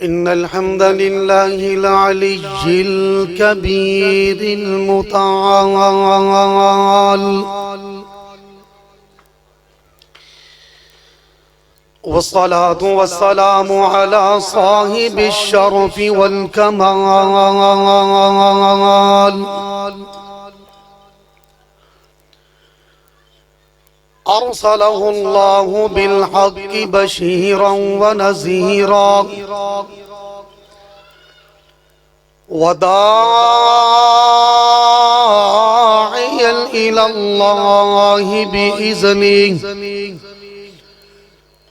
إن الحمد لله العلي الكبير المتعال، والصلاة والسلام على صاحب الشرف والكمال، أرسله الله بالحق بشيرا ونذيرا وداعيا إلى الله بإذنه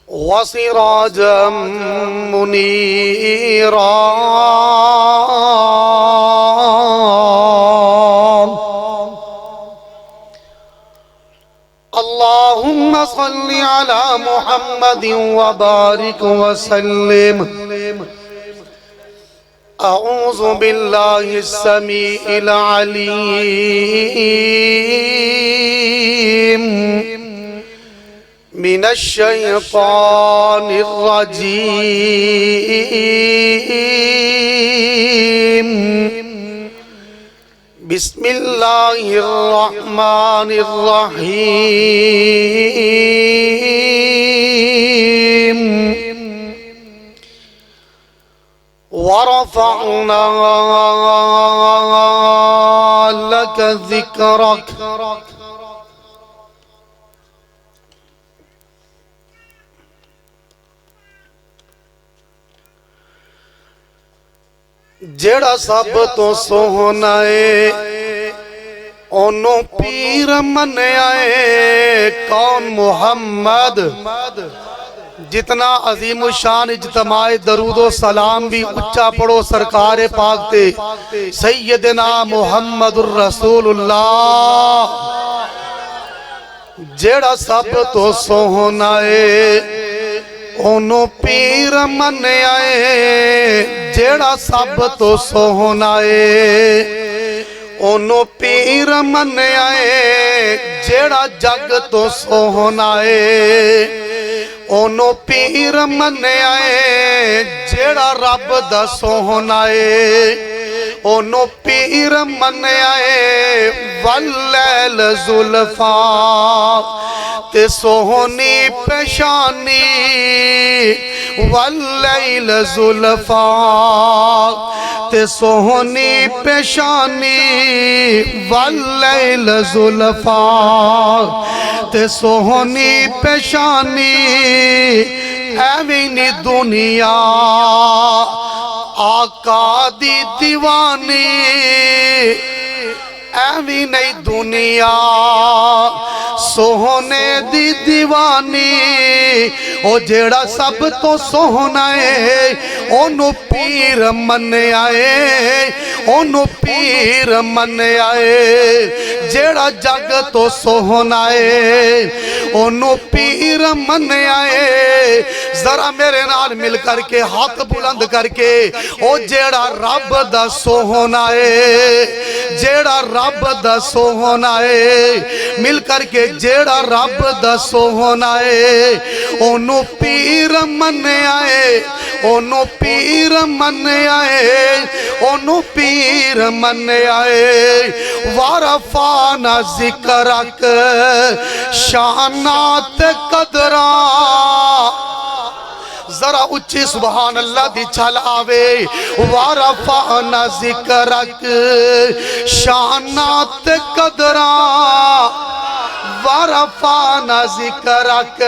وسراجا منيرا. اللهم صل على محمد وبارك وسلم. أعوذ بالله السميع العليم من الشيطان الرجيم. بسم الله الرحمن الرحيم. ورفعنا لك ذكرك. جڑا سب تو سوہنا ہے انہوں پیر منیا ہے. کون؟ محمد. جتنا عظیم الشان اجتماع درود و سلام بھی اچھا پڑھو سرکار پاک تے سیدنا محمد الرسول اللہ. جڑا سب تو سوہنا ہے انہوں پیر منیا ہے. جڑا سب تو سوہنا ہے انہوں پیر منیا ہے. جڑا جگ تو سوہنا ہے انہوں پیر منیا ہے. جڑا رب دا سوہنا ہے انہوں پیر منیا ہے. واللیل زلفا تے سوہنی پیشانی. واللیل زلفا تے سوہنی پیشانی. واللیل زلفا تے سوہنی پیشانی. ایویں دنیا آقا دی دیوانی. ایویں نہیں دنیا سوہنے دی دیوانی. او جیڑا سب تو سوہنا ہے انہوں پیر منیا ہے. انہوں پیر منیا ہے. جیڑا جگ تو سوہنا ہے انہوں پیر منیا ہے. ذرا میرے نال مل کر کے ہاتھ بلند کر کے او جیڑا رب دا سوہنا ہے. جیڑا رب دا سوہنا ہے مل کر کے جیڑا رب دا سوہنا ہے انہوں پیر منیا ہے. انہوں پیر منیا ہے. انہوں پیر منیا ہے. وَرَفَعْنَا ذِكْرَكَ شانات قدران. ذرا اچھی سبحان اللہ دی چھل آوے. وَرَفَعْنَا ذِكْرَكَ شانات قدران. وَرَفَعْنَا ذِكْرَكَ.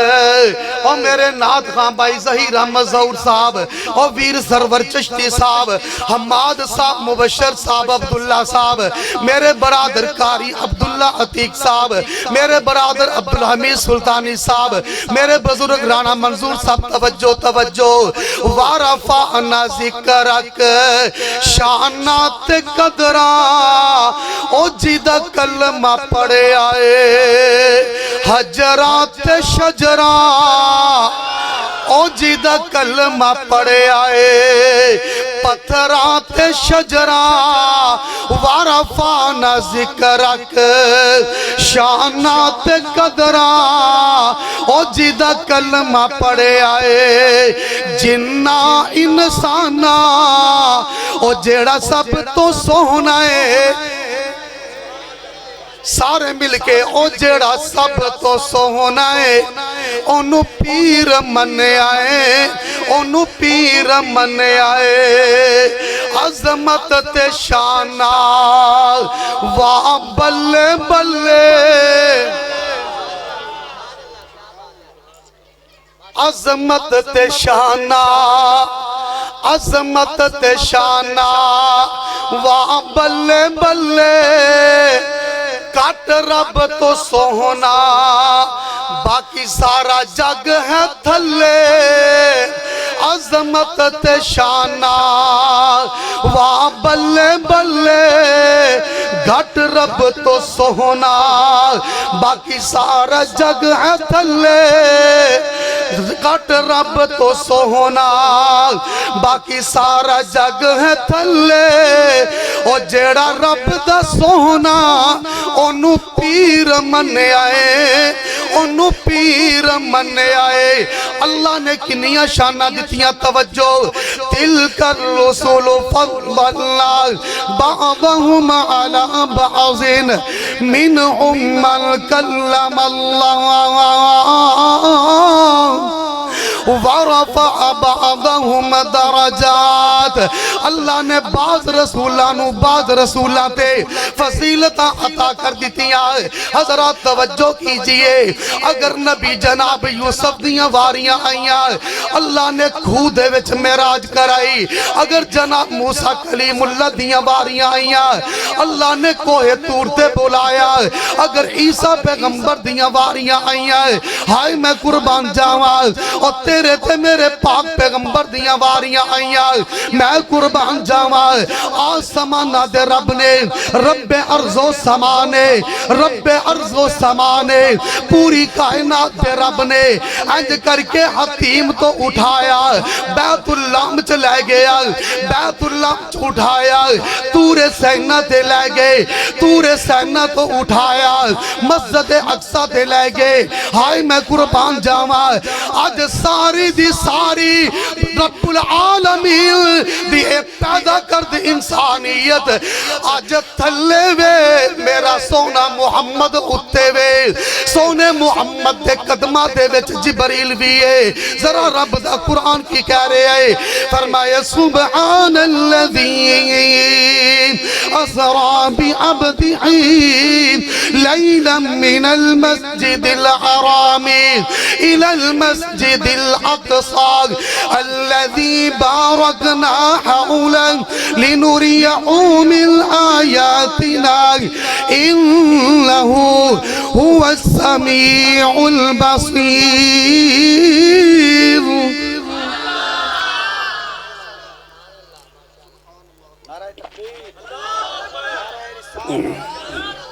او میرے نات خان بھائی ظہیر احمد ظہور صاحب، او ویر سرور چشتی صاحب، حماد صاحب، مبشر صاحب، عبداللہ صاحب، میرے برادر کاری عبداللہ عتیق صاحب، میرے برادر عبدالحمید سلطانی صاحب، میرے بزرگ رانا منظور صاحب. توجہ توجہ. وَرَفَعْنَا ذِكْرَكَ شانات قدران. او جیدہ کلمہ پڑھے آئے حجرات شجران. او جیدہ کلمہ پڑھے آئے پتھرات شجرا ورفعنا ذکرک شانات قدرا او جدہ کلمہ پڑے آئے جنہ انسانا او جیڑا سب تو سونا ہے سارے مل کے او جیڑا سب تو سونا ہے اونو پیر من آئے اونو پیر من آئے عظمت تے شانہ واہ بلے بلے عظمت تے شانہ عظمت تے شانہ واہ بلے بلے کٹ رب تو سونا باقی سارا جگ ہے تھلے عظمت تے شانہ واہ بلے بلے گھٹ رب تو سونا باقی سارا جگ ہے تھلے گھٹ رب تو سونا باقی سارا جگ ہے تھلے او جیڑا رب دا سونا اونو پیر من آئے اونو پیر من آئے اللہ نے کنیاں شانہ دیتیاں توجہ تلک الرسول فضلنا بعضهم على بعض منهم من کلم اللہ ورفع بعضهم درجات اللہ نے بعض رسولانو بعض رسولاتے فضیلتاں عطا کر دیتیاں حضرات توجہ کیجئے اگر نبی جناب یوسف دیاں واریاں آئیاں اللہ نے کھودے وچ معراج کرائی اگر جناب موسیٰ کلیم اللہ دیاں واریاں آئیاں اللہ نے کوہ طور تے بلایا اگر عیسیٰ پیغمبر دیاں واریاں آئیاں ہائے میں قربان جاواں اور تیرے تے میرے پاک پیغمبر دیاں واریاں آئیاں میں قربان جاواں آسمانہ دے رب نے رب ارض و سمانے رب ارض و سمانے پوری کائنات دے رب نے انج کر کے حتیم تو اٹھایا بیت اللہ مچ لے گیا بیت اللہ مچ اٹھایا تور سینہ دے لے گئے تور سینہ تو اٹھایا مسجد اقصی دے لے گئے ہائے میں قربان جاواں آج ساری دی ساری رب العالمین دی ایک پیدا کرد انسانیت آج تھلے وے میرا سونا محمد اتے وے سونے محمد دے قدمہ دے وچ جبریل بھی ہے ذرا رب دا قرآن کی کہہ رہے ہیں فرمایا سبحان الذی اسرا بعبدہ لیلا من المسجد الحرام الى المسجد الاقصى الذي باركنا حوله لنريه من آياتنا إنه هو السميع البصير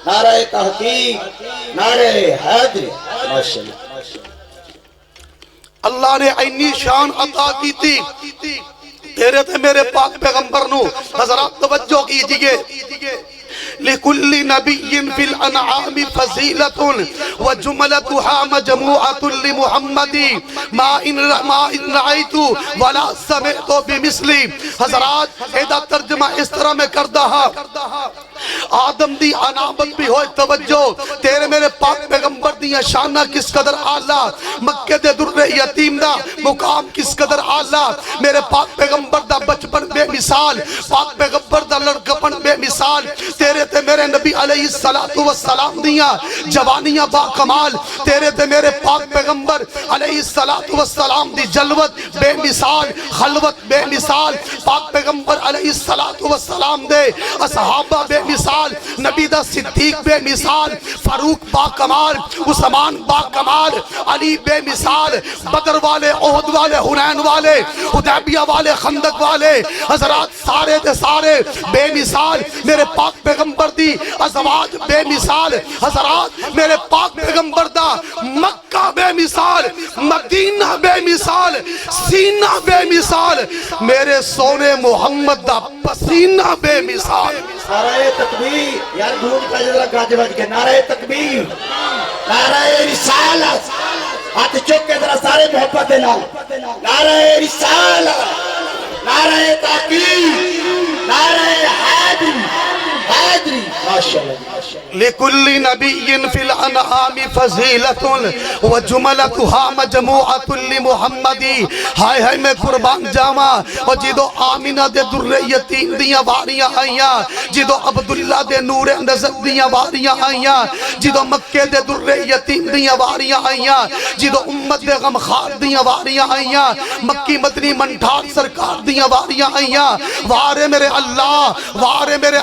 نعرہ تحقیق نعرہ حیدر ماشاءاللہ اللہ نے اینی شان عطا کی تھی تیرے تے میرے پاک پیغمبر نو حضرات توجہ کیجئے لِكُلِّ نَبِيٍّ فِي الْأَنْعَامِ فَضِيلَةٌ وَجُمْلَتُهَا مَجْمُوعَةٌ لِمُحَمَّدِ مَا إِن رَأَيْتُ وَلَا سَمِعْتُ بِمِثْلِ حضرات ایدہ ترجمہ اس طرح میں کردہ آدم دی عنابت بھی ہوئے توجہ تیرے میرے پاک پیغمبر دیا شانہ کس قدر آلہ مکہ دے در یتیم دا مقام کس قدر آلہ میرے پاک پیغمبر دا بچپن بے مثال پاک پیغمبر دا لڑکپن بے مثال تیرے تے میرے نبی علیہ السلام دیا جوانیاں با کمال تیرے تے میرے پاک پیغمبر علیہ السلام دی جلوت بے مثال خلوت بے مثال پاک پیغمبر علیہ السلام دے اصحابہ بے مثال نبی دا صدیق بے مثال فاروق با کمال عثمان با کمال علی بے مثال بدر والے احد والے حنین والے حدیبیہ والے خندق والے حضرت حضرات سارے دے سارے بے مثال میرے پاک پیغمبر دی ازواج بے مثال حضرات میرے پاک پیغمبر دا مکہ بے مثال مدینہ بے مثال سینہ بے مثال میرے سونے محمد دا پسینہ بے مثال نعرہ تکبیر یار دھون کا جدرہ گاج بج کے نعرہ تکبیر نعرہ رسالت ہاتھ چک کے ذرا سارے محبت دینا نعرہ رسالت نعرہ تحقیق نعرہ حیدری ماشاءاللہ لِكُلِّ نَبِيٍّ فِي الْأَنْعَامِ فَضِيلَةٌ وَجُمَلَتُهَا مَجْمُوعَةٌ لِمُحَمَّدِ ہائے ہائے میں قربان جاواں اور جدو آمینہ دے در یتیم دیاں واریاں آئیاں جدو عبداللہ دے نور نظر دیاں واریاں آئیاں جدو مکہ دے در یتیم دیاں واریاں آئیاں جدو امت دے غمخار دیاں واریاں آئیاں مکی مدنی منٹھار سرکار دیاں واریاں آئیاں وارے میرے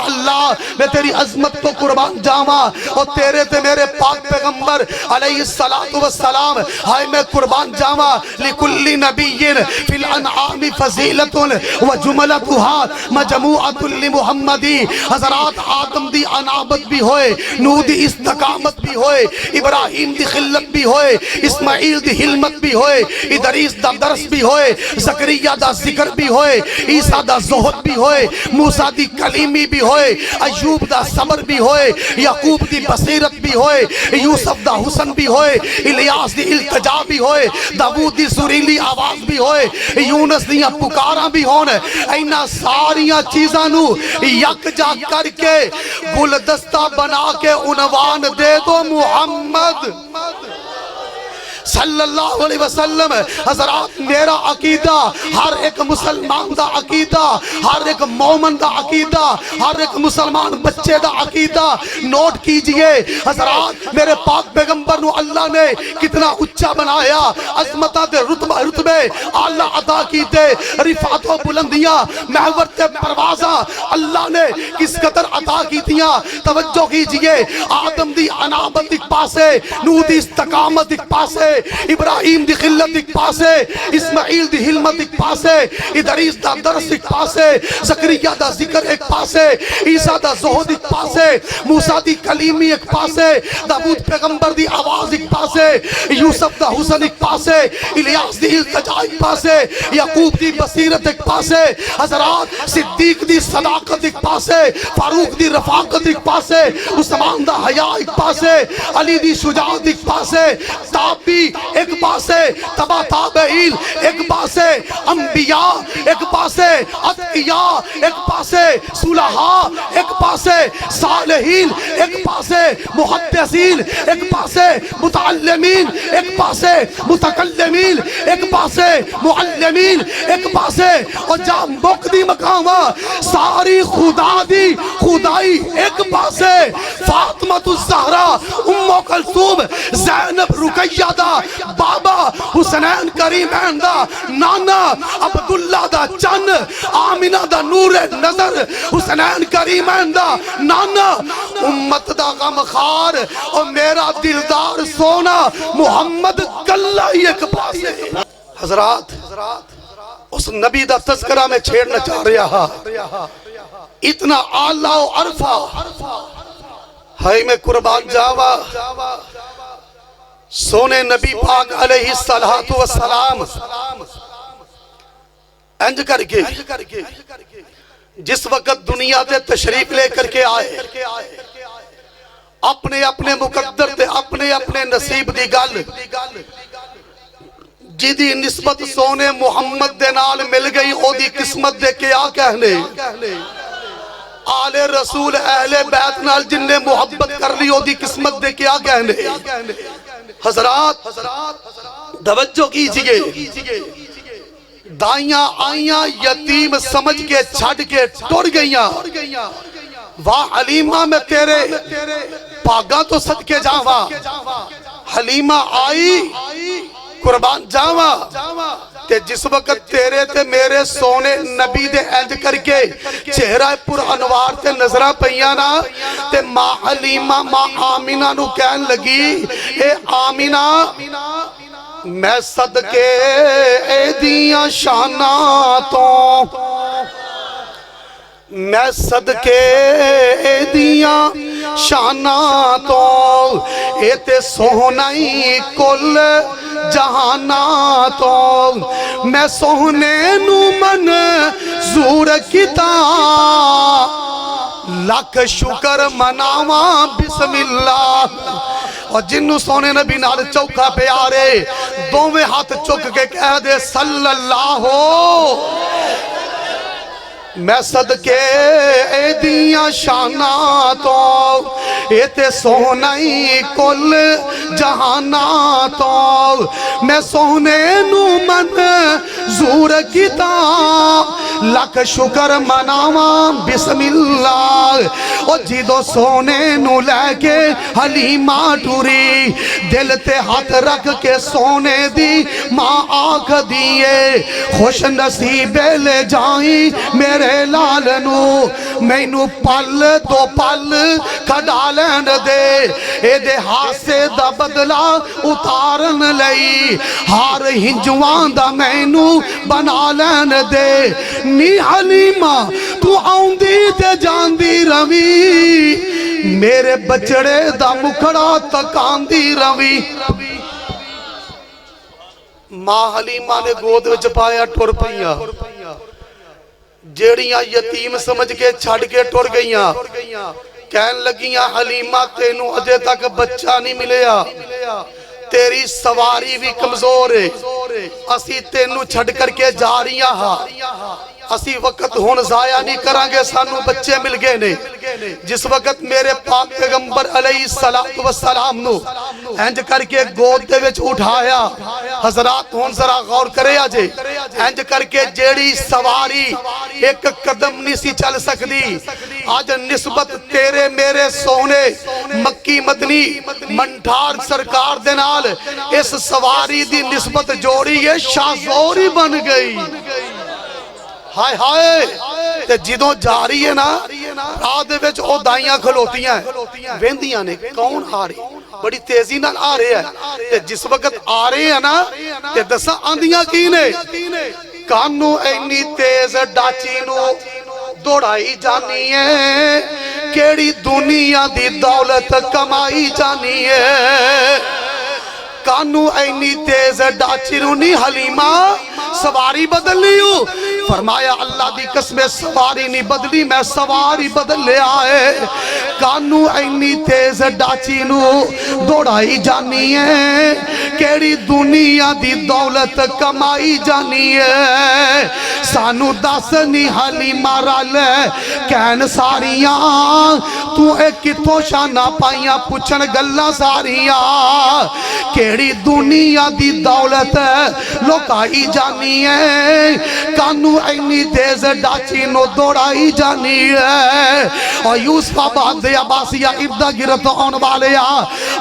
اللہ میں تیری عظمت تو قربان جاواں اور تیرے تے میرے پاک پیغمبر علیہ السلام ہائے میں قربان جاواں لِكُلِّ نَبِيٍّ فِي الْأَنْعَامِ فَضِيلَةٌ وَجُمَلَتُهَا مَجْمُوعَةٌ لِمُحَمَّدِ حضرات آدم دی انابت بھی ہوئے نوح دی استقامت بھی ہوئے ابراہیم دی خلت بھی ہوئے اسماعیل دی حلمت بھی ہوئے ادریس دا درس بھی ہوئے زکریا دا ذکر بھی ہوئے عیسیٰ دا زہد بھی ہوئے موسیٰ دی کلیمی بھی ہوئے ایوب دا صبر بھی ہوئے یعقوب دی بصیرت بھی ہوئے یوسف دا حسن بھی ہوئے الیاس دی التجا بھی ہوئے داود دی سریلی آواز بھی ہوئے یونس دیاں پکاراں بھی ہونے اینا ساریاں چیزاں نو یک جا کر کے گلدستہ بنا کے عنوان دے دو محمد صلی اللہ علیہ وسلم حضرات میرا عقیدہ ہر ایک مسلمان دا عقیدہ ہر ایک مومن دا عقیدہ ہر ایک مسلمان بچے دا عقیدہ نوٹ کیجئے حضرات میرے پاک پیغمبر نو اللہ نے کتنا اچھا بنایا عظمتہ دے رتبے اعلیٰ عطا کیتے رفعت و بلندیاں محور تے پروازاں اللہ نے کس قدر عطا کیتیاں توجہ کیجئے آدم دی انابت ایک پاسے نوح دی استقامت ایک پاسے ابراہیم دی خلت ایک پاسے اسماعیل دی حلمت ایک پاسے ادریس دا درس ایک پاسے زکریہ دا ذکر ایک پاسے عیسیٰ دا زہد ایک پاسے موسیٰ دی کلیمی ایک پاسے داود پیغمبر دی آواز ایک پاسے یوسف دا حسن ایک پاسے الیاس دی التجا ایک پاسے یعقوب دی بصیرت ایک پاسے حضرات صدیق دی صداقت ایک پاسے فاروق دی رفاقت ایک پاسے عثمان دا حیاء ایک پاسے علی دی شجاعت ایک پاسے تابی ایک پاسے تبا تابعین ایک پاسے انبیاء ایک پاسے اتقیاء ایک پاسے صلحاء ایک پاسے صالحین ایک پاسے محدثین ایک پاسے متعلمین ایک پاسے متکلمین ایک پاسے معلمین ایک پاسے اور جہاں مقدی مقامہ ساری خدا دی خدائی ایک پاسے فاطمہ الزہرا ام کلثوم زینب رقیہ دا بابا حسنین کریمین دا نانا عبداللہ دا چن آمینہ دا نور نظر حسنین کریمین دا نانا امت دا غمخار اور میرا دلدار سونا محمد کلہ ایک پاسے حضرات اس نبی دا تذکرہ میں چھیڑنا چاہ رہا اتنا اعلیٰ و عرفہ ہائی میں قربان جاوا سونے نبی پاک علیہ السلام انج کر کے جس وقت دنیا تے تشریف لے کر کے آئے اپنے اپنے مقدر تے اپنے اپنے نصیب دی گل جدی نسبت سونے محمد دے نال مل گئی او دی قسمت دے کیا کہنے آل رسول اہل بیت نال جن نے محبت کر لی او دی قسمت دے کیا کہنے حضرات توجہ کیجئے دائیاں آئیاں یتیم سمجھ کے چھڑ کے ٹوڑ گئیاں واہ حلیمہ میں تیرے پاگاں تو صدقے جاواں حلیمہ آئی قربان جاواں کہ جس وقت تیرے تے میرے سونے نبی دے انج کر کے چہرہ پر انوار تے نظرہ پیانا تے ماں حلیمہ ماں آمینہ نو کہن لگی اے آمینہ میں صدقے اے دیاں شاناتوں میں صدقے دیاں شاناں تو اے تے سوہنائی کل جہاناں تو میں سوہنے نو منظور کیتا لکھ شکر مناواں بسم اللہ اور جنو سونے نبی نال چوکا پیارے دوویں ہاتھ چک کے کہہ دے صلی اللہ ہو میں صدقے دیاں شاناں تو اے تے سونائی کل جہاناں تو میں سونے نو منظور کیتا لکھ شکر مناواں بسم اللہ او جدو سونے نو لے کے حلیمہ ٹوری دل تے ہاتھ رکھ کے سونے دی ماں آنکھ دیئے خوش نصیبے لے جائیں میرے لالنو مینو پل دو پل کھڑا لین دے اے دے ہاسے دا بدلا اتارن لئی ہار ہنجوان دا مینو بنا لین دے نی حلیمہ تو آؤں دی تے جان دی روی میرے بچڑے دا مکھڑا تکان دی روی ماں حلیمہ نے گود وچ پایا ٹر پیا جیڑیاں یتیم سمجھ کے چھڑ کے ٹر گئیاں کہن لگیاں حلیمہ تینوں اجے تک بچہ نہیں ملیا تیری سواری بھی کمزور ہے اسی تینوں چھڑ کر کے جا رہیاں ہاں اسی وقت ہون ضائع نہیں کرانگے سانو بچے مل گئے نے جس وقت میرے پاک پیغمبر علیہ السلام نو انج کر کے گود دے وچ اٹھایا حضرات ہون ذرا غور کرے آجے انج کر کے جیڑی سواری ایک قدم نہیں سی چل سکتی آج نسبت تیرے میرے سونے مکی مدنی منٹھار سرکار دینال اس سواری دی نسبت جوڑی ہے شاہزوری بن گئی ہائے ہائے تے جدوں جا رہی ہے نا راہ دے وچ او دائیاں کھلوتیاں ہیں ویندیاں نے کون آ رہی بڑی تیزی نال آ رہے ہیں تے جس وقت آ رہے ہیں نا تے دسا آندیاں کی نے کانو اینی تیز ڈاچی نو دوڑائی جانی ہے کیڑی دنیا دی دولت کمائی جانی ہے کانو اینی تیز ڈاچی رونی حلیمہ سواری بدل لیو فرمایا اللہ دی قسم سواری نہیں بدلی میں سواری بدل لے آئے کانو اینی تیز ڈاچی نو دوڑائی جانی ہے کیڑی دنیا دی دولت کمائی جانی ہے سانو دس نہیں حلیمہ رالے کہن ساریاں تو ایک کتوں شانہ پائیاں پوچھن گلہ ساریاں کیڑی دنیا دی دولت لوکائی جانی ہے کانو اینی تیز ڈاچی نو دوڑائی جانی ہے اور یوسف آباد دے عباسیہ اردا گرت آن والیا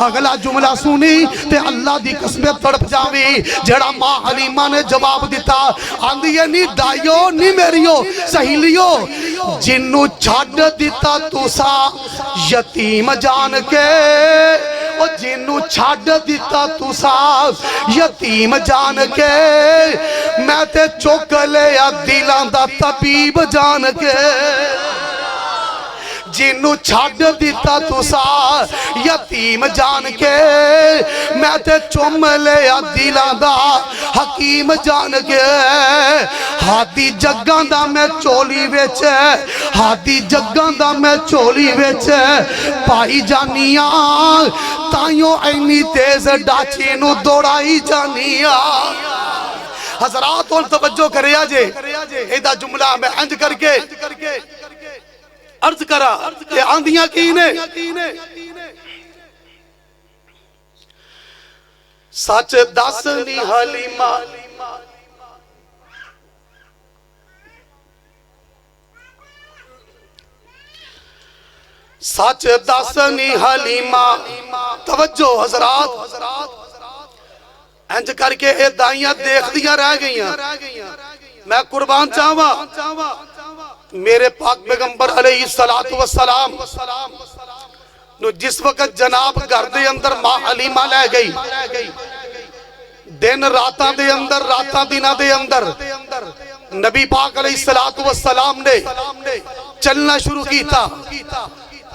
اگلا جملہ سنی تے اللہ دی قسمیں تڑپ جاوی جڑا ماں حلیمہ نے جواب دیتا آندھیے نی ڈائیو نی میریو سہیلیو جنو چھڑ دیتا تو سا یتیم جان کے اور جنو چھڑ دیتا تو سا یتیم جان کے میں تے چوک لے یا دلان دا طبیب جان کے جنو چھڑ دیتا تو سا یتیم جان کے میں تے چوم لے یا دلان دا حکیم جان کے ہاتھی جگان دا میں چولی ویچ ہاتھی جگان دا میں چولی ویچ پائی جانیاں تائیوں اینی تیز ڈاچی نو دوڑائی جانیاں حضرات اور توجہ کرے آجے ایدہ جملہ میں انج کر کے عرض کرا کہ آندیاں کینے سچ دسنی حلیمہ سچ دسنی حلیمہ توجہ حضرات انج کر کے اے دائیاں دیکھ دیا رہ گئیاں میں قربان چاہوا میرے پاک پیغمبر علیہ السلام نو جس وقت جناب گھر دے اندر ماں حلیمہ لے گئی دن راتاں دے اندر راتاں دنہ دے اندر نبی پاک علیہ السلام نے چلنا شروع کیتا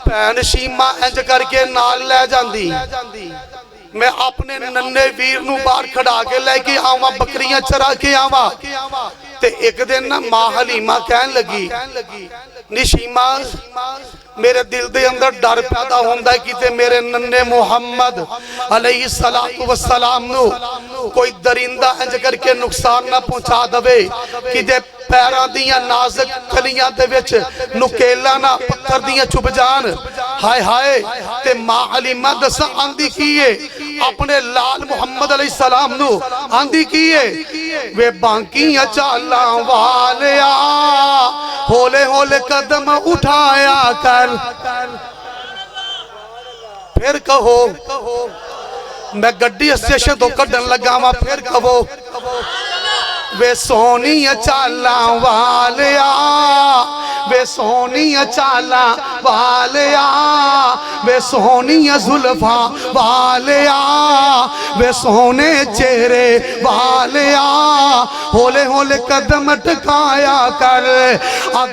بہن شیما انج کر کے نال لے جاندی میں اپنے ننے ویر نو باہر کھڑا کے لے کے آواں بکریاں چرا کے آواں تے ایک دن نا ماں حلیمہ کہن لگی نشیما میرے دل دے اندر ڈر پیدا ہوندا ہے کہ میرے ننے محمد علیہ السلام نو کوئی درندہ انج کر کے نقصان نہ پہنچا دوے کہ دے پیران دیاں نازک کلیاں دے وچ نکیلا نہ پتھر دیاں چھپ جان ہائے ہائے تے ماں حلیمہ دسا آندی کیے اپنے لال محمد علیہ السلام نو آندی کیے وے بانکیاں چالاں والیا ہولے ہولے قدم اٹھایا کر پھر کہو میں گڈی اسٹیشن تو کڈن لگا ماں پھر کہو وے سونی چالاں والیا وے سونی چالاں والیا وے سونی زلفاں والیا وے سونے چہرے والیا ہولے ہولے قدم ٹکایا کر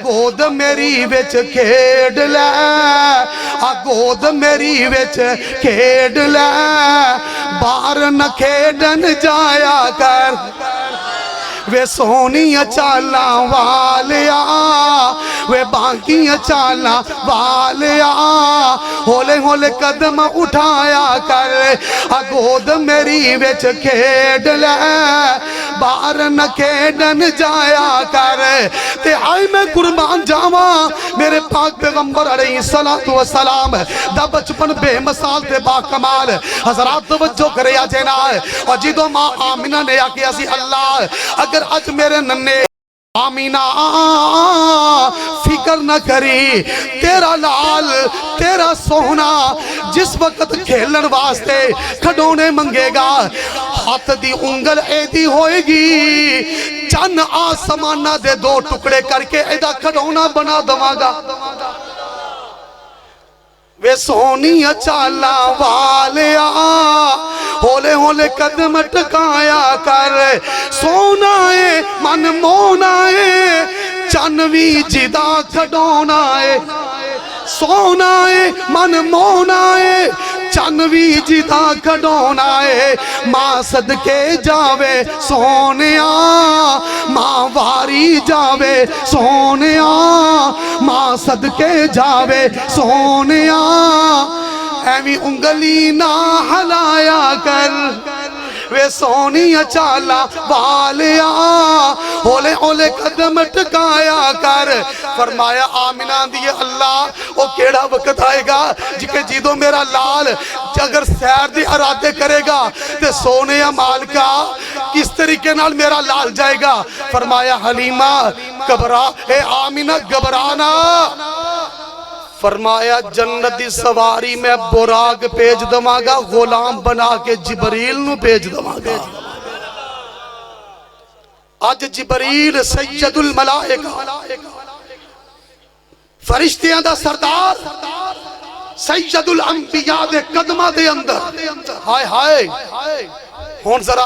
گود میری وچ کھیڈ لے گود میری وچ کھیڈ لے باہر نہ کھیڈن جایا کر وے سونی چالاں والیا وے بانکیاں چالاں والیا ہولے ہولے قدم اٹھایا کر گود میری وچ کھیڈ لے باہر نہ کھیڈن جایا کر تے آئی میں قربان جاواں میرے پاک پیغمبر علیہ السلام دا بچپن بے مثال تے با کمال حضرات توجہ کرے جینا اور جدو ماں آمینہ نے آکیا سی اللہ اگر اج میرے ننے آمینہ فکر نہ کری تیرا لال تیرا سونا جس وقت کھیلن واسطے کھڈونے منگے گا ہاتھ دی انگل ایدی ہوئے گی چند آسمانہ دے دو ٹکڑے کر کے ایدہ کھڈونا بنا دواں گا وے سونی چالاں والیا ہولے ہولے قدم ٹکایا کر سونا ہے من مونا ہے چانوی جدا کھڈونا ہے سونا ہے من مونا ہے چانوی جدا کھڈونا ہے ماں صدقے جاوے سونیا ماں واری جاوے سونیا ماں صدقے جاوے سونیا ایویں انگلی نہ ہلایا کر وے سونی چالاں والیا ہولے ہولے قدم ٹکایا کر فرمایا آمینہ دیئے اللہ وہ کیڑا وقت آئے گا جکے جیدو میرا لال اگر سیر دی ارادے کرے گا تے سونے مال کا کس طریقے نال میرا لال جائے گا فرمایا حلیمہ گھبرا اے آمینہ گھبرانا فرمایا جنت دی سواری میں براق پیج دواں گا غلام بنا کے جبریل نو پیج دواں گا آج جبریل سید الملائکہ فرشتیاں دا سردار سید الانبیاء دے قدمہ دے اندر ہائے ہائے ہون ذرا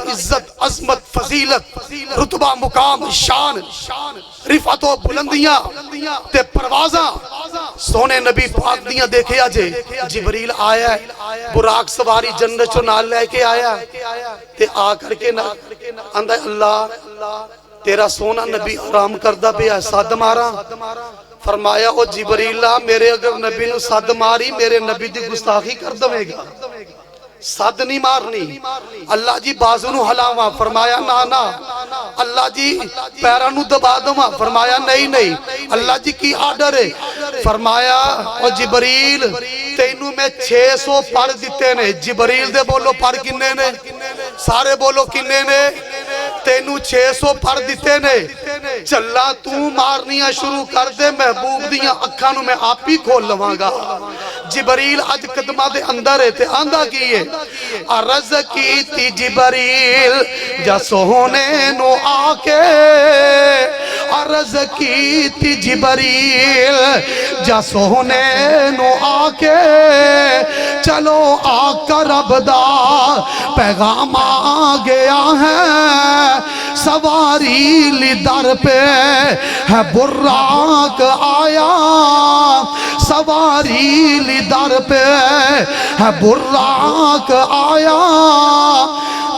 عزت عظمت فضیلت رتبہ مقام شان رفعت و بلندیاں تے پروازاں سونے نبی پاک دیاں دیکھے آجے جبریل آیا ہے براق سواری جنت چو نال لے کے آیا تے آ کر کے اندھا اللہ تیرا سونا نبی آرام کردہ پہ ہے ساتھ مارا فرمایا او جبریل میرے اگر نبی نو ساتھ ماری میرے نبی دی گستاخی کر دوے گا ساتھ نہیں مارنی اللہ جی بازو نو ہلاواں فرمایا نانا اللہ جی پیرانو دبا دواں فرمایا نہیں اللہ جی کی آرڈر ہے فرمایا او جبریل تینو میں 600 پڑ دیتے نے جبریل دے بولو پڑ کنے نے سارے بولو کنے نے تینو 600 پڑ دیتے نے چلا تو مارنیاں شروع کر دے محبوب دیاں اکھانو میں آپ ہی کھول لواں گا جبریل اج قدمہ دے اندر ہے تے آندھا کیے عرض کی تی جبریل جا سونے نو آکے عرض کی تھی جبریل جا سونے نو آکے چلو آقا رب دا پیغام آ گیا ہے سواری لی در پہ ہے براق آیا سواری لی در پہ ہے براق آیا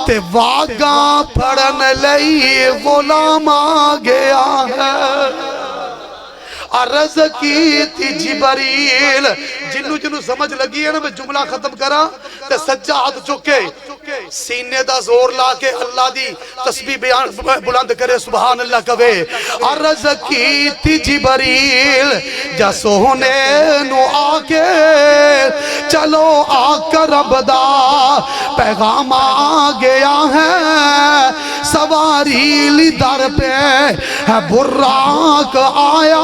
تے واگاں پڑھن لئی غلام آ گیا ہے عرض کی تھی جبریل جنو سمجھ لگی ہے نا میں جملہ ختم کرا تے سجا ہاتھ چکے سینے دا زور لا کے اللہ دی تسبیح بیان بلند کرے سبحان اللہ کہے عرض کی تھی جبریل جا سونے نو آکے چلو آقا رب دا پیغام آ گیا ہے سواری لی در پہ ہے براق آیا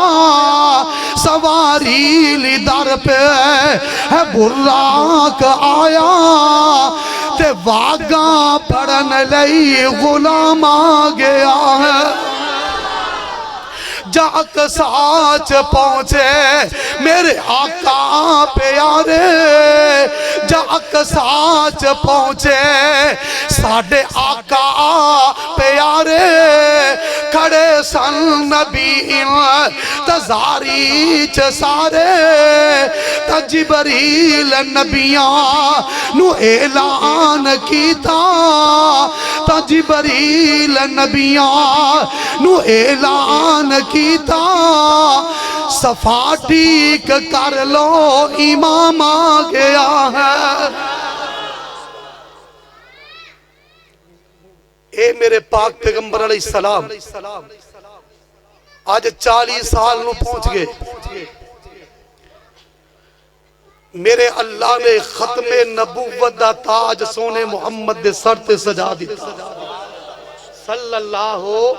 سواری لی در پہ ہے براق آیا تے واگاں پڑھن لئی غلام آ گیا ہے جاک ساچ پہنچے میرے آقا پیارے جاک ساچ پہنچے ساڑھے آقا پیارے کھڑے سن نبی تزاری سارے جبریل نبیاں نو اعلان کیتا جبریل نبیاں نو اعلان کیتا صفا ٹھیک کر لو امام آ گیا ہے اے میرے پاک پیغمبر علیہ السلام آج 40 سال نو پہنچ گئے میرے اللہ نے ختم نبوت دا تاج سونے محمد دے سر تے سجا دیتا صلی اللہ ہو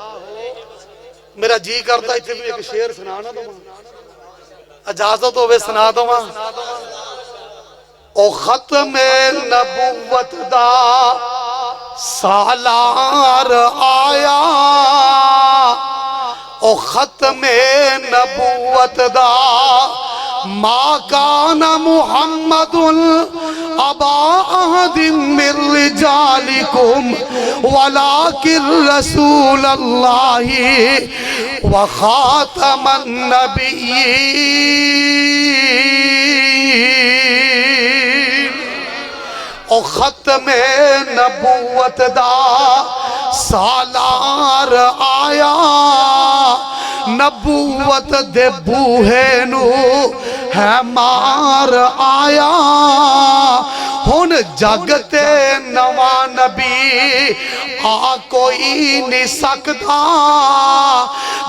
میرا جی کرتا ہے بھی ایک شعر سنانا دو اجازت ہوئے سنا دو او ختم نبوت دا سالار آیا او ختم نبوت دا ما کان محمد ابا احد من رجالکم ولکن رسول اللہ وخاتم النبیین او ختم نبوت دا سالار آیا نبوت دے بوہے نو ہے مار آیا ہن جگتے نواں نبی آ کوئی نہیں سکتا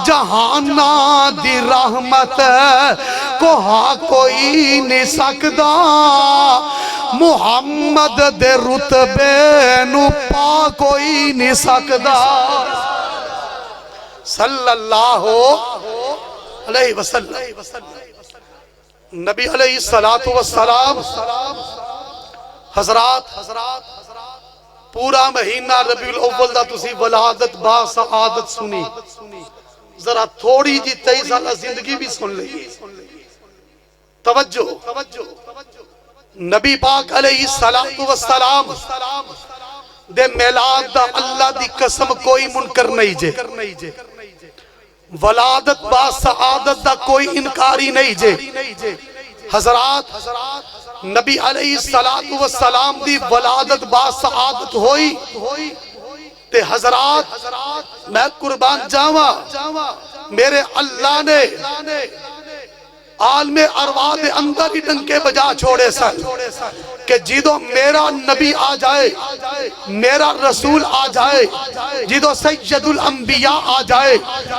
جہانا دی رحمت کو ہا کوئی نہیں سکتا محمد دے رتبے نو پا کوئی نہیں سکتا صلی اللہ علیہ وسلم نبی علیہ السلام حضرات پورا مہینہ ربیع الاول دا تسی ولادت با سعادت سنی ذرا تھوڑی جی 23 سالہ زندگی بھی سن لئی توجہ نبی پاک علیہ السلام دے میلاد دا اللہ دی قسم کوئی منکر نہیں جے ولادت با سعادت دا کوئی انکاری نہیں جے حضرات نبی علیہ السلام دی ولادت با سعادت ہوئی تے حضرات میں قربان جاواں میرے اللہ نے عالم ارواح دے اندر ہی ڈنکے بجا چھوڑے سن کہ جیدو میرا نبی آ جائے میرا رسول آ جائے جیدو سید الانبیاء آ جائے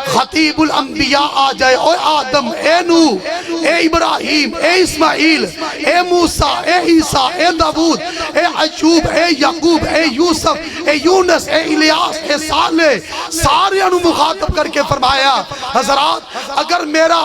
خطیب الانبیاء آ جائے اے آدم اے نوح اے ابراہیم اے اسماعیل اے موسیٰ اے عیسیٰ اے داود اے ایوب اے یعقوب اے یوسف اے یونس اے الیاس اے صالح سارے انہوں مخاطب کر کے فرمایا حضرات اگر میرا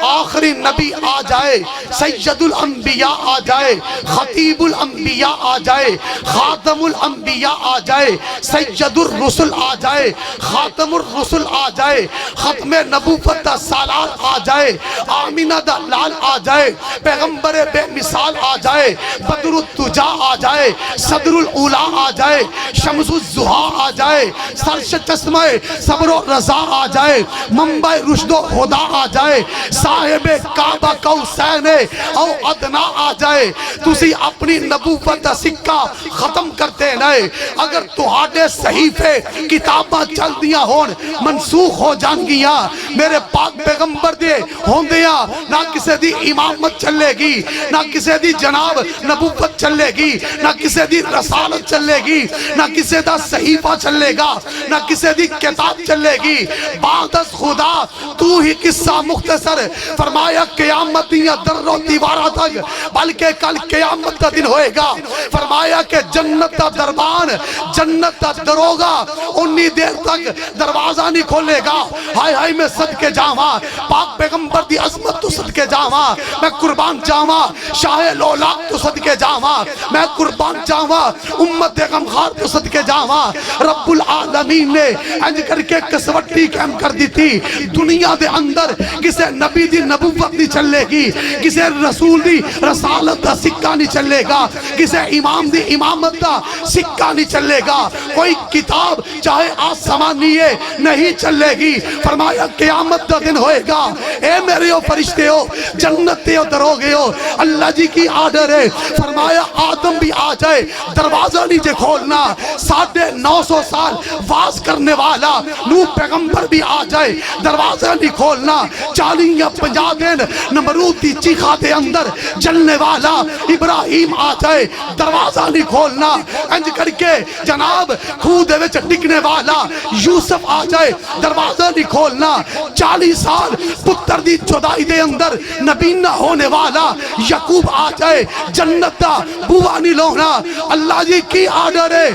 آخری نبی آ جائے، سید الانبیاء آ جائے، خطیب الانبیاء آ جائے، خاتم الانبیاء آ جائے، سید الرسل آ جائے، خاتم الرسل آ جائے، ختم نبوت دا سالات آ جائے، آمینہ دا لال آ جائے، پیغمبر بے مثال آ جائے، بدر الدجا آ جائے، صدر الاولا آ جائے، شمس الزہا آ جائے، سرش چشمہ صبر و رضا آ جائے، منبع رشد و خدا آ جائے، صاحب کعبہ قوسین او ادنا آ جائے، تسی اپنی نبوت دا سکہ ختم کرتے نئے، اگر تہاڈے صحیفے کتاباں چل دیا ہون منسوخ ہو جان گیا، میرے پاک پیغمبر دے ہوندیاں نہ کسے دی امامت چلے گی، نہ کسے دی جناب نبوت چلے گی، نہ کسے دی رسالت چلے گی، نہ کسے دا صحیفہ چلے گا، نہ کسے دی کتاب چلے گی، بعد از خدا تو ہی قصہ مختصر فرمایا قیامت یا در و دیوارہ تک، بلکہ کل قیامت دا دن ہوئے گا، فرمایا کہ جنت دا دربان جنت دا دروگا انی دیر تک دروازہ نہیں کھولے گا، ہائے ہائے میں صدقے جاواں پاک پیغمبر دی عظمت تو صدقے جاواں، میں قربان جاواں شاہ لولاک تو صدقے جاواں، میں قربان جاواں امت غمخوار تو صدقے جاواں، رب العالمین نے انج کر کے کسوٹی قائم کر دی تھی، دنیا دے اندر کسے نبی دی نبوت نہیں چلے گی، کسے رسول دی رسالت دا سکہ نہیں چلے گا، کسے امام دی امامت دا سکہ نہیں چلے گا، کوئی کتاب چاہے آسمانیے نہیں چلے گی، فرمایا قیامت دا دن ہوئے گا، اے میرے فرشتے ہو جنتے ہو دروگے ہو، اللہ جی کی آرڈر ہے، فرمایا آدم بھی آ جائے دروازہ نیچے کھولنا، 950 سال واز کرنے والا نوح پیغمبر بھی آ جائے دروازہ نہیں کھولنا، 40 یا 50 دن نمرود دی چیخا دے اندر جلنے والا ابراہیم آ جائے دروازہ نہیں کھولنا، انج کر کے جناب خود دے وچ ٹکنے والا یوسف آ جائے دروازہ نہیں کھولنا، 40 سال پتر دی جدائی دے اندر نبی نہ ہونے والا یعقوب آ جائے جنت دا بوا نہیں لونا، اللہ جی کی آرڈر ہے،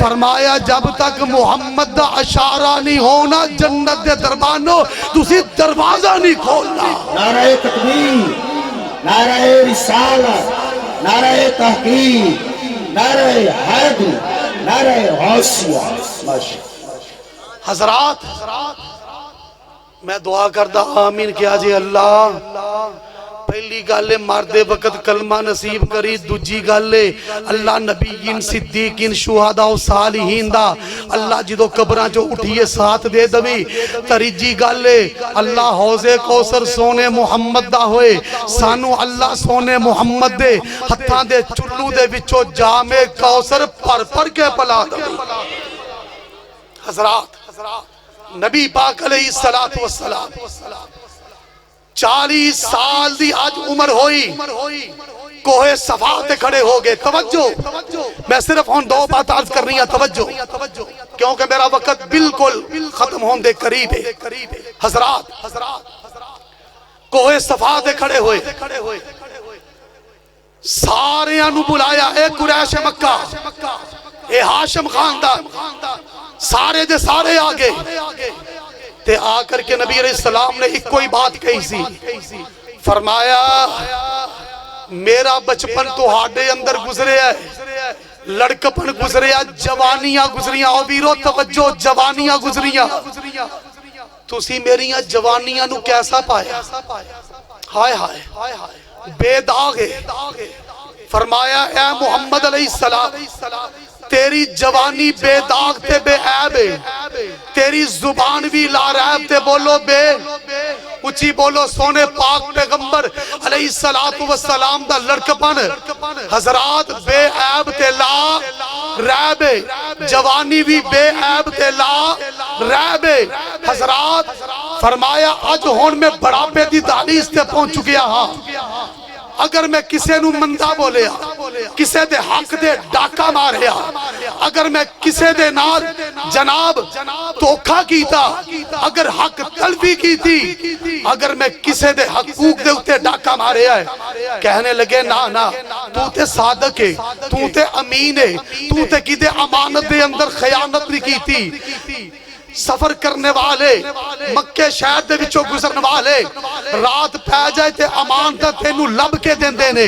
فرمایا جب تک محمد دا اشارہ نہیں ہونا جنت دے دربانوں تسی دروازہ نہیں کھولنا۔ نعرہ تکبیر، نعرہ رسالت، نعرہ تحقیق، نعرہ حیدر، نعرہ غوثیہ۔ حضرات میں دعا کردہ آمین کیا جی اللہ، پہلی گالے مردے وقت کلمہ نصیب کری، دوجی گالے اللہ نبیین صدیقین شہداء و صالحین دا اللہ جدو قبران جو اٹھئے ساتھ دے دوی، تریجی گالے اللہ حوضے کوثر سونے محمد دا ہوئے، سانو اللہ سونے محمد دے ہتھاں دے چلو دے وچو جامے کوثر پر کے پلا دوی۔ حضرات نبی پاک علیہ السلام 40 سال دی آج عمر ہوئی، کوہ صفا تے کھڑے ہو گئے، توجہ میں صرف ہون 2 بات عرض کر رہی ہیں، توجہ کیونکہ میرا وقت بالکل ختم ہون دے قریب ہے۔ حضرات کوہ صفا تے کھڑے ہوئے، سارے انو بلایا، اے قریش مکہ، اے ہاشم خاندان، سارے دے سارے آگے تے آ کر کے نبی علیہ السلام نے ایک کوئی بات کہی سی، فرمایا میرا بچپن تو ہاڈے اندر گزرے ہے، لڑکپن گزرے ہے، جوانیاں گزریاں، او ویرو توجہ جوانیاں گزریاں، تسی میریاں جوانیاں نو کیسا پایا؟ ہائے ہائے بے داغ ہے، فرمایا اے محمد علیہ السلام تیری جوانی بے داغ تے بے عیب ہے، تیری زبان بھی لا ریب تے بولو بے اچھی بولو سونے پاک پیغمبر علیہ السلام دا لڑکپن حضرات بے عیب تے لا ریب ہے، جوانی بھی بے عیب تے لا ریب ہے۔ حضرات فرمایا اج ہون میں بڑھاپے دی دہلیز تے پہنچ چکیا ہاں، اگر میں کسے نو مندہ بولیا، کسے دے حق دے ڈاکہ ماریا، اگر میں کسے دے نال جناب دھوکھا کیتا، اگر حق تلفی کیتی، اگر میں کسے دے حقوق دے اتے ڈاکہ ماریا ہے، کہنے لگے نا تو تے صادق ہے، تو تے امین ہے، تو تے کی دے امانت دے اندر خیانت نہیں کیتی، سفر کرنے والے مکے شہر دے وچوں گزرن والے رات پہ جائے تے امانت تینو لب کے دیندے نے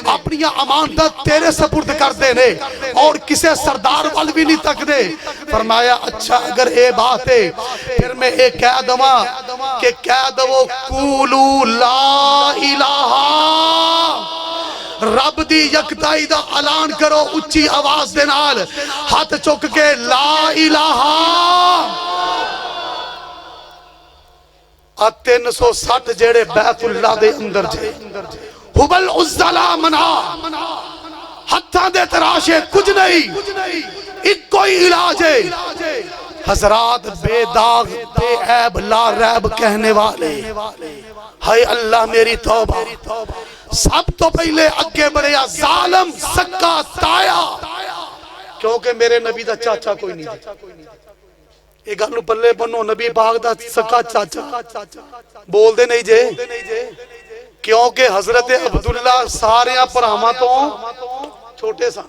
اپنی امانت تیرے سپرد کر دے نے اور کسے سردار وال بھی نہیں تک دے فرمایا اچھا اگر اے بات ہے پھر میں ایک کہہ دواں کہ کہہ دو قولوا لا الہ رب دی یکتائی دا اعلان کرو اچھی آواز دے نال ہاتھ چک کے لا الہ 360 جیڑے بیت اللہ دے اندر جے حبل عزلہ منا ہتھاں دے تراشے کچھ نہیں ایک کوئی علاج ہے حضرات بے داغ بے عیب لا ریب کہنے والے ہائے اللہ میری توبہ سب تو پہلے اگے بڑھیا ظالم سکا تایا کیونکہ میرے نبی دا چاچا کوئی نہیں ایک گل نو پلے بنو نبی پاک دا سکا چاچا بول دے نہیں جے کیونکہ حضرت عبداللہ سارے پراواں تو چھوٹے سن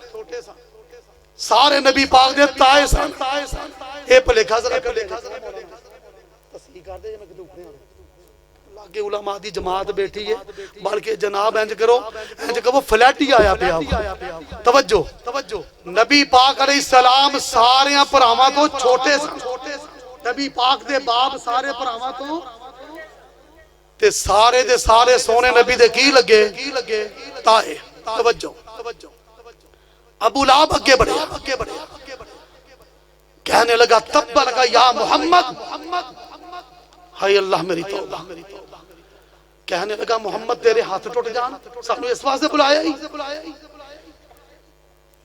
سارے نبی پاک دے تائے سن اے پلیکھا ذرا تصحیح کر دے میں کدھر اٹھنے لاگے علماء دی جماعت بیٹھی ہے بلکہ جناب انج کرو انج کہ وہ فلیٹ ہی آیا پیا توجہ نبی پاک علیہ السلام سارے پراواں تو چھوٹے سن نبی پاک دے باپ سارے پراواں تو تے سارے دے سارے سونے نبی دے کی لگے تائے توجہ ابو لہب اگے بڑھے کہنے لگا تب لگا یا محمد ہائے اللہ میری توبہ کہنے لگا محمد تیرے ہاتھ ٹوٹ جان سانو اس واسطے بلایا ہی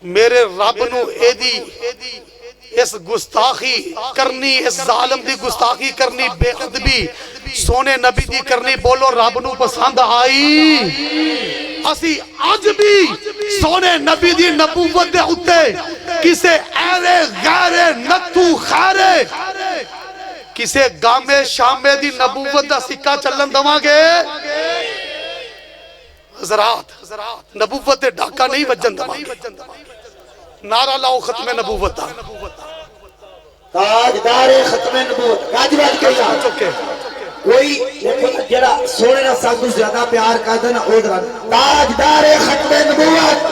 میرے رب نو ایدی اس گستاخی کرنی اس ظالم دی گستاخی کرنی بے ادبی سونے نبی دی کرنی بولو رب نو پسند آئی اسی آج بھی سونے نبی دی نبوت دے اتے کسے ایرے غیرے نتو خیرے کسے گامے شامے دی نبوت دا سکہ چلن دواں گے حضرات نبوت دے ڈاکہ نہیں وجن دواں گے نعرہ لاؤ ختم نبوت دا تاجدار ختم نبوت کاج بات کہیا کوئی جڑا سونے نہ سب تو زیادہ پیار کردا نا او درا تاجدار ختم نبوت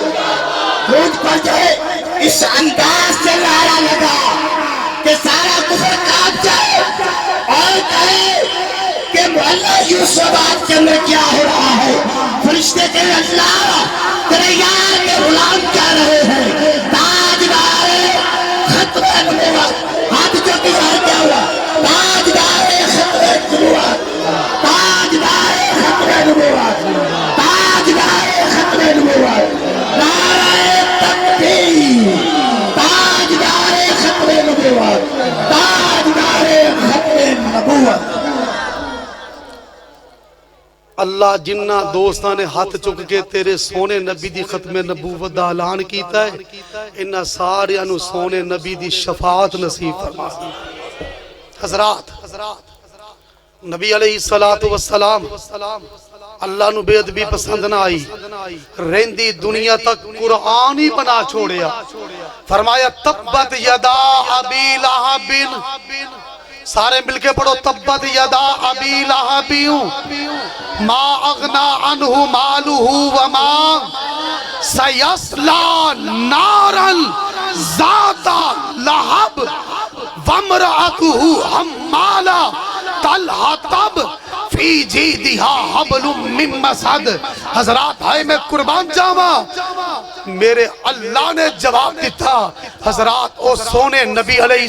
خود پر جائے اس انداز سے نعرہ لگا کہ سارا کفر کاپ جائے اور کہے کہ مولا یوسف آج کے اندر کیا ہو رہا ہے فرشتے کے اللہ تیرے یار کے غلام کیا رہے ہیں تاجدار ختم نبوت ہاتھ جو کسار کیا ہوا تاجدار ختم نبوت تاجدار ختم نبوت تاجدار ختم نبوت نعرہ تکبیر تاجدار ختم نبوت تاجدار ختم نبوت اللہ جنہ دوستاں نے ہاتھ چک کے تیرے سونے نبی دی ختم نبوت دا اعلان کیتا ہے انہاں سارے انو سونے نبی دی شفاعت نصیب فرما حضرات نبی علیہ السلام اللہ نو بے ادبی پسند نہ آئی رہندی دنیا تک قرآن ہی بنا چھوڑیا فرمایا تبت یدا ابی لہب سارے مل کے پڑھو تبت یدا ابی لہب ما اغنا عنہ مالہ وما سیسلا نارا ذات لہب وامرأتہ حمالہ الحطب فی جیدہا حبل من مسد حضرات ہائے میں قربان جاواں میرے اللہ نے جواب دیتا حضرات او سونے نبی علیہ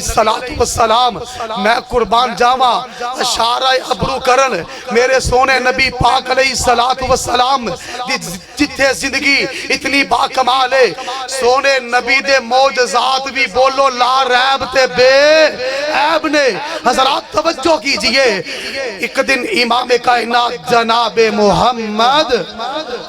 السلام میں قربان جاواں اشارہ ابرو کرن میرے سونے نبی پاک علیہ السلام جتھے زندگی اتنی باکمال ہے سونے نبی دے معجزات بھی بولو لا ریب تے بے عیب نے حضرات توجہ کیجئے ایک دن امام کائنات جناب محمد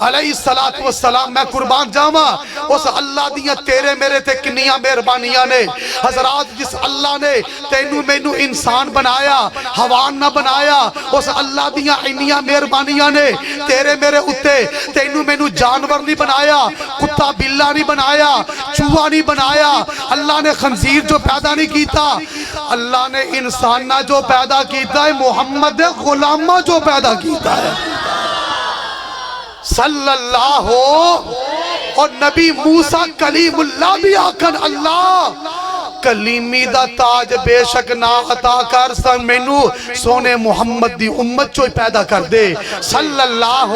علیہ السلام میں قربان جاواں اس اللہ دیاں تیرے میرے تے کنیاں مہربانیاں نے حضرات جس اللہ نے تینو مینو انسان بنایا حیوان نہ بنایا اس اللہ دیاں انیاں مہربانیاں نے تیرے میرے اتے تینو مینو جانور نہیں بنایا کتا بلا نہیں بنایا چوہا نہیں بنایا اللہ نے خنزیر جو پیدا نہیں کیتا اللہ نے انسان نہ جو پیدا کیتا ہے محمد غلامہ جو پیدا کیتا ہے صلی اللہ اور نبی موسیٰ کلیم اللہ بھی آکھن اللہ کلیمی دا تاج بے شک نہ عطا کر سن مینو سونے محمد دی امت چوئی پیدا کر دے صلی اللہ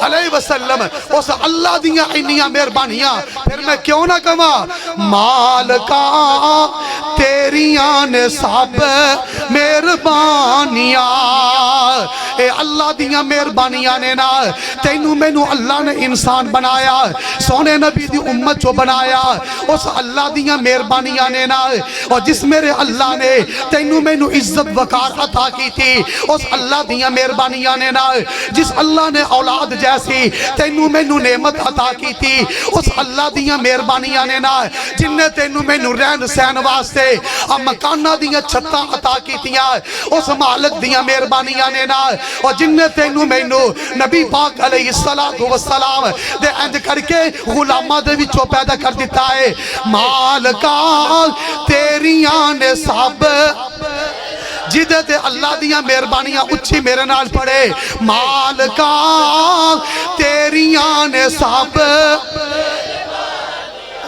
علیہ وسلم اس اللہ دیاں انیاں مہربانیاں پھر میں کیوں نہ کہا مالکا تیریاں نے سب مہربانیاں اے اللہ دیاں مہربانیاں نے نا تینو مینو اللہ نے انسان بنایا سونے نبی دی امت چو بنایا اس اللہ دیاں مہربانیاں نے نا اور جس میرے اللہ نے تینو مینو عزت وقار عطا کی تھی اس اللہ دیاں مہربانیاں نے نا جس اللہ نے اولاد جیسی تینو مینو نعمت عطا کی تھی اس اللہ دیاں مہربانیاں نے نا جن نے تینو مینو رہن سہن واسطے مکانہ دیاں چھتاں عطا کی تھیاں اس مالک دیاں مہربانیاں نے نا اور جن نے تینو مینو نبی پاک علیہ السلام دے انج کر کے غلامہ دے وچوں پیدا کر دیتا ہے مالکا تیریاں نے سب جدے تے اللہ دیاں مہربانیاں اچھی میرے نال پڑے مالکا تیریاں نے سب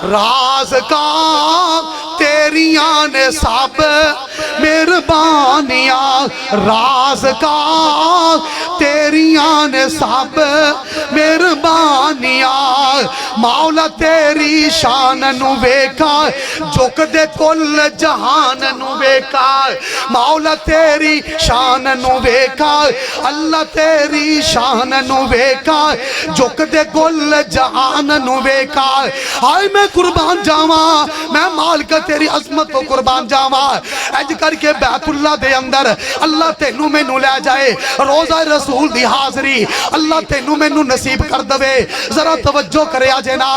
راز کا تیریاں نے سب مہربانیاں راز کا تیریاں نے سب مہربانیاں مولا تیری شان نو ویکھا جھک دے کل جہان نو ویکھا مولا تیری شان نو ویکھا اللہ تیری شان نو ویکھا جھک دے کل جہان نو ویکھا ہائے میں قربان جاواں میں مالک تیری عظمت کو قربان جاواں اج کر کے بیت اللہ دے اندر اللہ تینو مینو لے جائے روزہ رسول دی حاضری اللہ تینو مینو نصیب کر دوے ذرا توجہ کرے آجے نا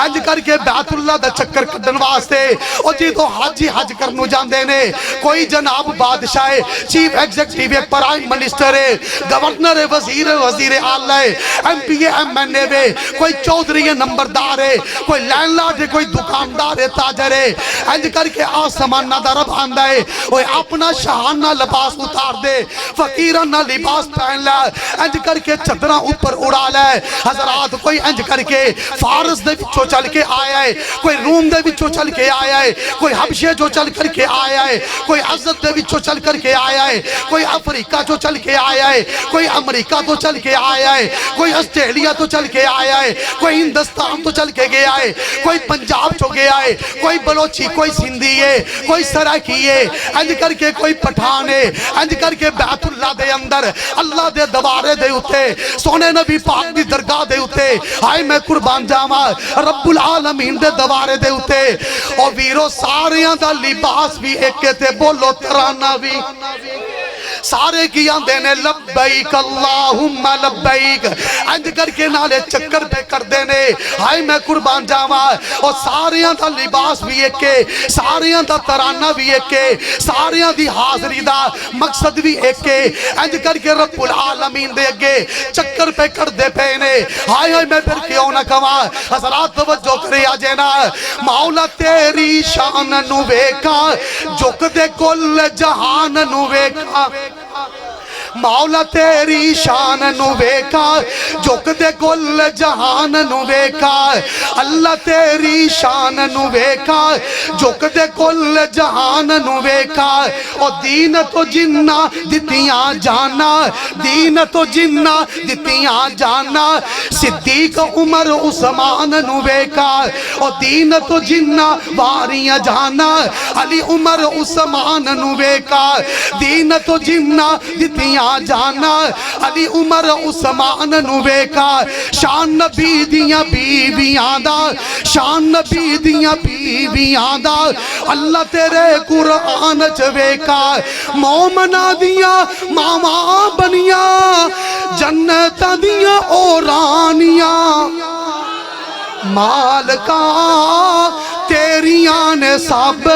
اج کر کے بیت اللہ دا چکر کڈن واسطے او جی تو حج کرنو جاندے نے کوئی جناب بادشاہ چیف ایگزیکٹیو پرائم منسٹر ہے گورنر وزیر اعلی M P A M N A کوئی چودھری نمبردار ہے کوئی لینڈ لارڈ ہے کوئی دکاندار ہے تاجر ہے انج کر کے آسمان نہ درب آندہ ہے وہ اپنا شہانہ لباس اتار دے فقیرانہ لباس پہن لے انج کر کے چدرہ اوپر اڑا لے حضرات کوئی انج کر کے فارس دے وچوں چل کے آیا ہے کوئی روم دے وچوں چل کے آیا ہے کوئی حبشے جو چل کر کے آیا ہے کوئی عزت دے وچوں چل کر کے آیا ہے کوئی افریقہ جو چل کے آیا ہے کوئی امریکہ تو چل کے آیا ہے کوئی آسٹریلیا تو چل کے آیا ہے کوئی ہندوستان تو چل کے گیا ہے کوئی پنجاب چو گیا ہے کوئی بلوچی کوئی سندھی ہے کوئی سرائکی ہے انج کر کے کوئی پٹھان ہے انج کر کے بیت اللہ دے اندر اللہ دے دوارے دے اتے سونے نبی پاک دی درگاہ دے اتے آئے میں قربان جاواں رب العالمین دے دوارے دے اتے اور ویرو ساریاں دا لباس بھی ایک تے بولو ترانہ بھی سارے کیا دینے لبیک اللہم لبیک انج کر کے نالے چکر پہ کر دینے ہائے میں قربان جاواں اور ساریاں دا لباس بھی ایک کے ساریاں دا ترانہ بھی ایک کے ساریاں دی حاضری دا مقصد بھی ایک کے انج کر کے رب العالمین دے گے چکر پہ کر دے پینے ہائے ہائے میں پھر کیوں نہ کہاں حضرات توجہ کرے آجے نا مولا تیری شان نو ویکھا جھک دے کل جہان نو ویکھا مولا تیری شان نو ویکھا جھک دے کل جہان نو ویکھا اللہ تیری شان نو ویکھا جھک دے کل جہان نو ویکھا او دین تو جنہ دتیاں جانا دین تو جنہ دتیاں جانا صدیق عمر عثمان نو ویکھا او دین تو جنہ واریاں جانا علی عمر عثمان نو ویکھا دین تو جنہ دتیاں جانا علی عمر عثمان نو ویکھا شان نبی دیاں بیویاں دا شان نبی دیاں بیویاں دا اللہ تیرے قرآن چ ویکھا مومنہ دیاں ماواں بنیاں جنتاں دیاں اورانیاں مالکا تیریاں نے سب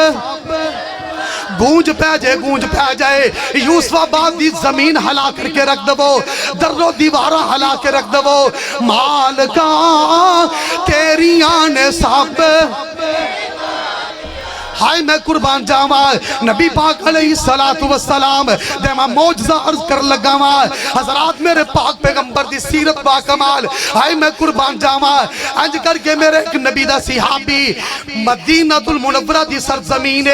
گونج پہ جائے یوسف آباد دی زمین ہلا کر کے رکھ دو در و دیوارہ ہلا کے رکھ دو مالکا تیریاں نے سب ہائے میں قربان جاواں نبی پاک علیہ السلام دے میں موجزہ عرض کر لگا واں حضرات میرے پاک پیغمبر دی سیرت با کمال ہائے میں قربان جاواں انج کر کے میرے ایک نبی دا صحابی مدینہ المنورہ دی سرزمین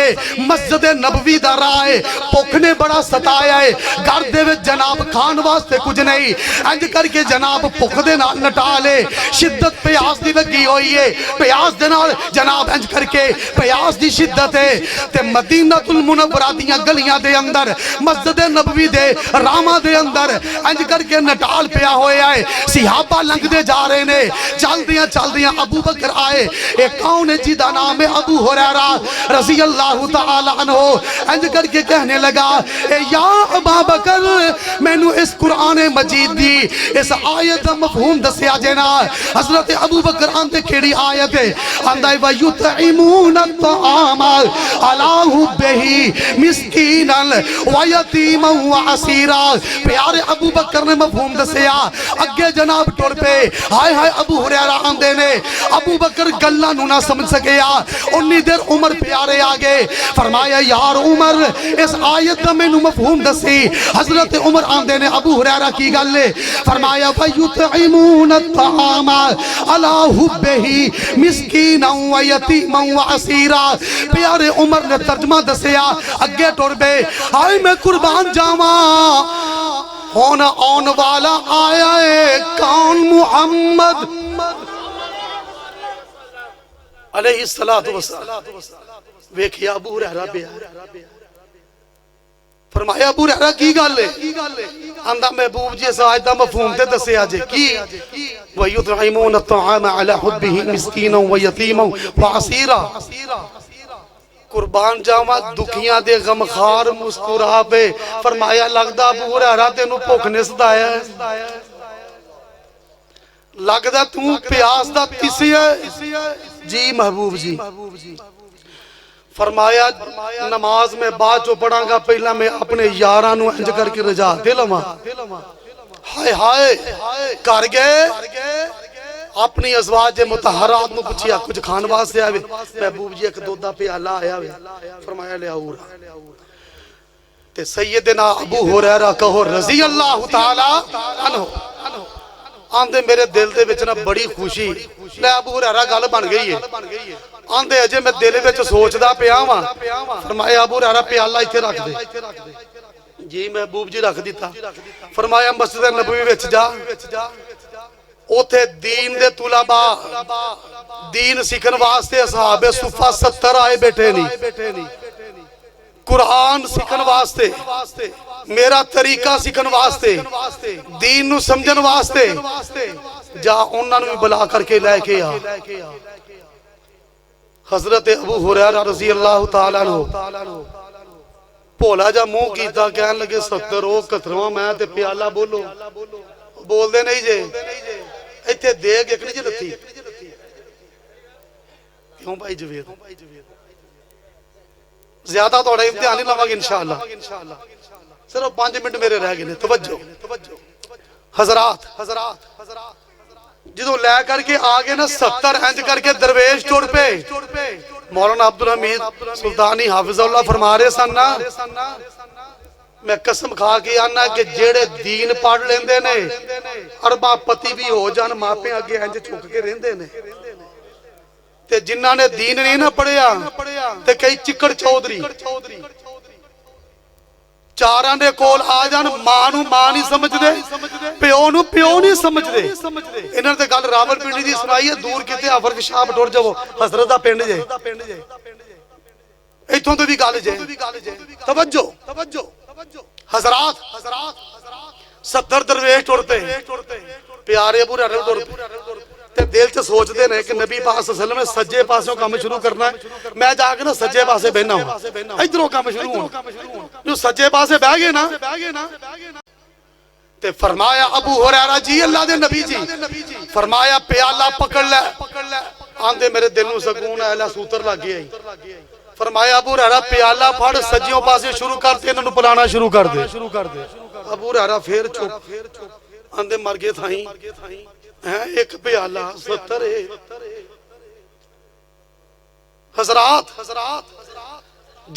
مسجد نبوی دا رائے پوکھنے بڑا ستایا ہے گھر دے وچ جناب کھان واسطے کچھ نہیں انج کر کے جناب پوکھ دے نال نٹالے شدت پیاس دی لگی ہوئی ہے پیاس دے نال جناب انج کر کے پیاس دی شدت ہے تے مدینہ المنورہ دیاں گلیاں دے اندر مسجد نبوی دے راما دے اندر انج کر کے نٹال پیا ہوئے آئے صحابہ لنگ دے جا رہے نے چل دیاں ابو بکر آئے ایک کون جیدہ نام ابو حریرہ رضی اللہ تعالیٰ عنہ انج کر کے کہنے لگا اے یا ابا بکر میں نو اس قرآن مجید دی اس آیت دا مفہوم دسیا جینا حضرت ابو بکر آندے کیڑی آیت ہے آندائی وَيُطْعِمُونَ الطَّعَامَ عَلَىٰ حُبِّهِ مِسْكِينًا وَيَتِيمًا وَعَسِيرًا پیارے ابو بکر نے مفہوم دسیا اگے جناب ٹور پہ ہائے ہائے ابو حریرہ آندے نے ابو بکر گلہ نو نہ سمجھ سکیا انی دیر عمر پیارے آگے فرمایا یار عمر اس آیت میں نو مفہوم دسی حضرت عمر آندے نے ابو حریرہ کی گلے فرمایا وَيُطْعِمُونَ الطَّعَامَ عَلَىٰ حُبِّهِ مِسْكِينًا وَيَتِيمًا وَعَسِيرًا پیارے عمر نے ترجمہ دسیا اگے ٹور پہ ہائے میں قربان جاواں ہونا آن والا آیا ہے کون محمد علیہ السلام ویکھیا ابو حریرہ بے فرمایا ابو حریرہ کی گل ہے اندہ محبوب جی اس آیت دا مفہوم تے دسے آجے کی وَيُطْعِمُونَ الطَّعَامَ عَلَىٰ حُبِّهِ مِسْكِينًا وَيَتِيمًا وَعَسِيرًا قربان جاواں دکھیاں دے غمخار مسکرا پہ فرمایا لگدا ابو حریرہ تینو بھوک نسدا ہے لگدا تو پیاس دا تسی ہے جی محبوب جی فرمایا نماز میں بعد جو پڑھاں گا پہلا میں اپنے یارانو انج کر کے رجا دلواں ہائے ہائے کر گئے اپنی ازواج متحرات نو پچھیا کچھ کھان واسطے آوے محبوب جی ایک دودہ پہ اللہ آیا ہوئے فرمایا لے آورا تے سیدنا ابو حریرہ کہو رضی اللہ تعالیٰ عنہ آندے میرے دل دے وچ نا بڑی خوشی لے ابو حریرہ گل بن گئی ہے آندے اجے میں دل وچ سوچدا پیا واں فرمایا ابو حریرہ پہ اللہ ایتھے رکھ دے جی محبوب جی رکھ دیتا فرمایا مسجد نبوی وچ جا اوتھے دین دے طلباء دین سکھن واسطے اصحاب صفہ 70 آئے بیٹھے نہیں قرآن سکھن واسطے میرا طریقہ سکھن واسطے دین نو سمجھن واسطے جا انہاں نو بلا کر کے لے کے آ حضرت ابو حریرہ رضی اللہ تعالیٰ عنہ بولا جا منہ کیتا کہنے لگے 70 او کترواں میں تے پیالہ بولو بول دے نہیں جے ایتھے دیگ ایک نہیں جی رتی کیوں بھائی جوید زیادہ توڑا امتحان نہیں لواں گے انشاءاللہ صرف 5 منٹ میرے رہ گئے توجہ حضرات جدو لے کر کے آگے نا 70 انج کر کے درویش ٹوڑ پہ مولانا عبدالحمید سلطانی حافظ اللہ فرما رہے سننا میں قسم کھا کے آنا کہ جیڑے دین پڑھ لیندے نے اربا پتی بھی ہو جان ماپیں آگے انج چھک کے رہندے نے تے جنہاں نے دین نہیں نہ پڑھیا تے کئی چکڑ چودری چاراں دے کول آ جان ماں نو ماں نہیں سمجھ دے پیو نو پیو نہیں سمجھ دے انہاں تے گل راول پنڈی دی سنائی ہے دور کتے افرق شاہ بٹور جاؤ حضرت دا پنڈ جے ایتھوں تو بھی گل جے توجہ حضرات 70 درویش ٹور پہ پیارے ابو حریرہ ٹور پہ دل چ سوچ دے نے کہ نبی پاک صلی اللہ علیہ وسلم نے سجے پاسوں کام شروع کرنا ہے میں جا کے نا سجے پاسے بہنا ہوں ادھروں کام شروع ہوں جو سجے پاسے بہ گئے نا تے فرمایا ابو حریرہ جی اللہ دے نبی جی فرمایا پیالہ پکڑ لے آندے میرے دل نو سکون ہے اللہ سوتر لگ گیا فرمایا ابو حریرہ پیالہ پھڑ سجیوں پاسے شروع کرتے انہوں پلانا شروع کر دے ابو حریرہ پھر چپ آندے مر گئے تھائیں ایک پیالہ 70 حضرات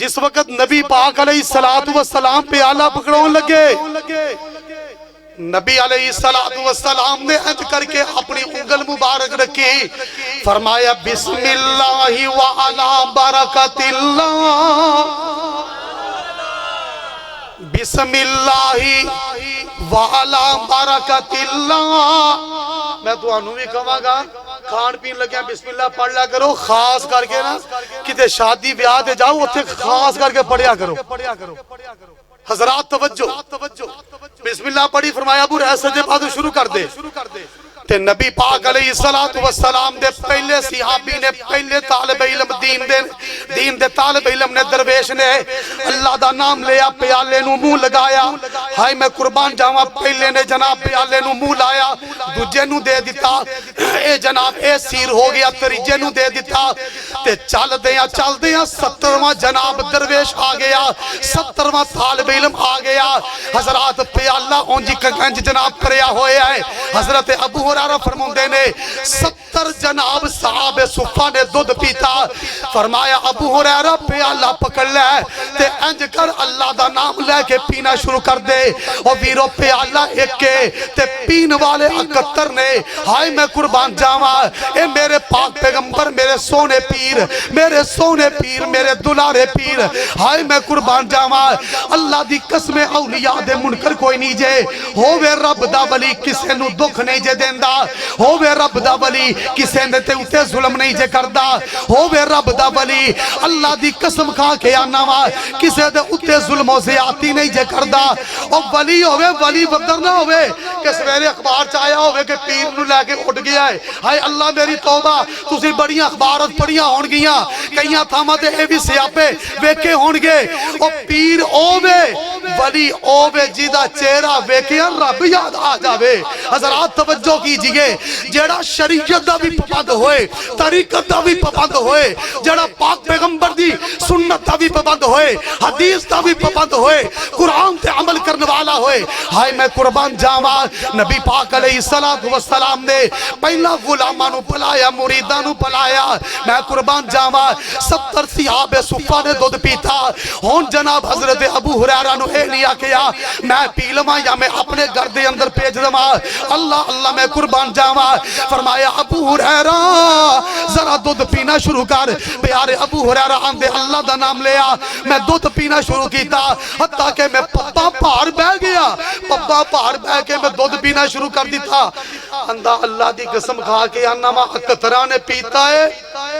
جس وقت نبی پاک علیہ السلام پہ آلہ پکڑون لگے، نبی علیہ السلام نے انج کر کے اپنی انگل مبارک رکھی، فرمایا بسم اللہ وعلا برکت اللہ، بسم اللہ وعلا برکت اللہ۔ میں تو انہوں بھی کہاں گا کھان پین لگیا بسم اللہ پڑھ لیا کرو، خاص کر کے نا کتے شادی بیاہ دے جاؤ اتھے خاص کر کے پڑھیا کرو۔ حضرات توجہ، بسم اللہ پڑھی، فرمایا ابو رہ سجدے بعد شروع کر دے۔ تے نبی پاک علیہ السلام دے پہلے صحابی نے، پہلے طالب علم دین دے طالب علم نے، درویش نے اللہ دا نام لیا، پیالے نو منہ لگایا، ہائے میں قربان جاواں، پہلے نے جناب پیالے نو منہ لایا، دوجے نو دے دیتا، اے جناب اے سیر ہو گیا، تریجے نو دے دیتا، تے چل دیاں 70واں جناب درویش آ گیا، 70واں طالب علم آ گیا۔ حضرات پیالہ اونجی کنگنج جناب پریا ہوئے آئے، حضرت ابو ہریرہ فرماندے نے 70 جناب صحابہ صفہ نے دودھ پیتا، فرمایا ابو ہریرہ پیالہ پکڑ لے تے انج کر اللہ دا نام لے کے پینا شروع کر دے، اور ویرو پیالہ ایک کے تے پین والے 71 نے، ہائے میں قربان جاواں، اے میرے پاک پیغمبر، میرے سونے پیر، میرے سونے پیر، میرے دلارے پیر، ہائے میں قربان جاواں، اللہ دی قسم اولیاء دے منکر کوئی نہیں جے، ہووے رب دا ولی کسے نو دکھ نہیں جے دیندہ، ہووے رب دا ولی کسے نے تے اتے ظلم نہیں جے کردہ، ہووے رب دا ولی اللہ دی قسم کھا کے آنا وا کسے دے اتے ظلم و زیادتی نہیں جے کردہ، اور ولی ہووے ولی بدر نہ ہووے کہ سویرے اخبار چاہیا ہووے کہ پیر نو لے کے اٹھ گیا ہے، ہائے اللہ میری توبہ، تسی بڑیاں اخبارت پڑھیاں ہون گیاں، کئیاں تھاما دے اے بھی سیاپے ویکے ہون گے، اور پیر اووے ولی اووے جیدہ چہرہ ویکیاں رب یاد آ جاوے۔ حضرات توجہ کیجئے، جیڑا شریعت دا بھی پابند ہوئے، طریقت دا بھی پابند ہوئے، جیڑا پاک پیغمبر دی سنت دا بھی پابند ہوئے، حدیث دا بھی پابند ہوئے، قرآن تے عمل کرنے والا ہوئے، ہائے میں قربان جاواں، نبی پاک علیہ السلام نے پہلا غلامانو پلایا، مریدانو پلایا، میں قربان جاواں 70 صحابہ صفہ نے دودھ پیتا، ہون جناب حضرت ابو ہریرہ نو اے لیا کیا میں پی لواں یا میں اپنے گھر دے اندر پیج دواں، اللہ اللہ میں قربان جاواں، فرمایا ابو ہریرہ ذرا دودھ پینا شروع کر، پیارے ابو ہریرہ آندے اللہ دا نام لیا، میں دودھ پینا شروع کیتا، حتیٰ کہ میں پپا پار بہ گیا، پپا پار بہ کے میں دودھ پینا شروع کر دیتا، اندہ اللہ دی قسم کھا کے انما 71 نے پیتا ہے،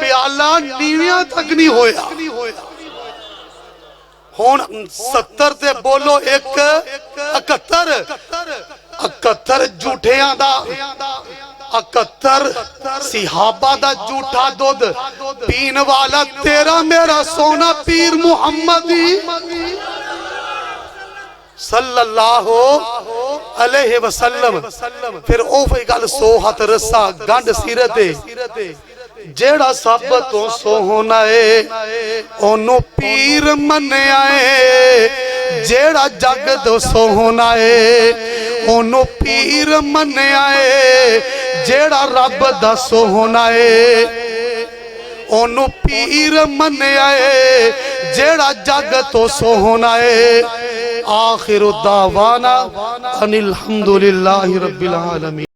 پیالہ نیویاں تک نہیں ہویا، ہون 70 تے بولو ایک 71 جھوٹیاں دا، 71 صحابہ دا جھوٹا دودھ پین والا تیرا میرا سونا پیر محمدی صلی اللہ علیہ وسلم۔ پھر اوفے گل سو ہاتھ رسا گنڈ سیرتے، جیڑا سب تو سونا ہے اونو پیر من آئے، جیڑا جگ دو سونا ہے اونو پیر من آئے، جیڑا رب دا سونا ہے اونو پیر من آئے، جیڑا جگ تو سونا ہے۔ آخر دعوانا ان الحمدللہ رب العالمین۔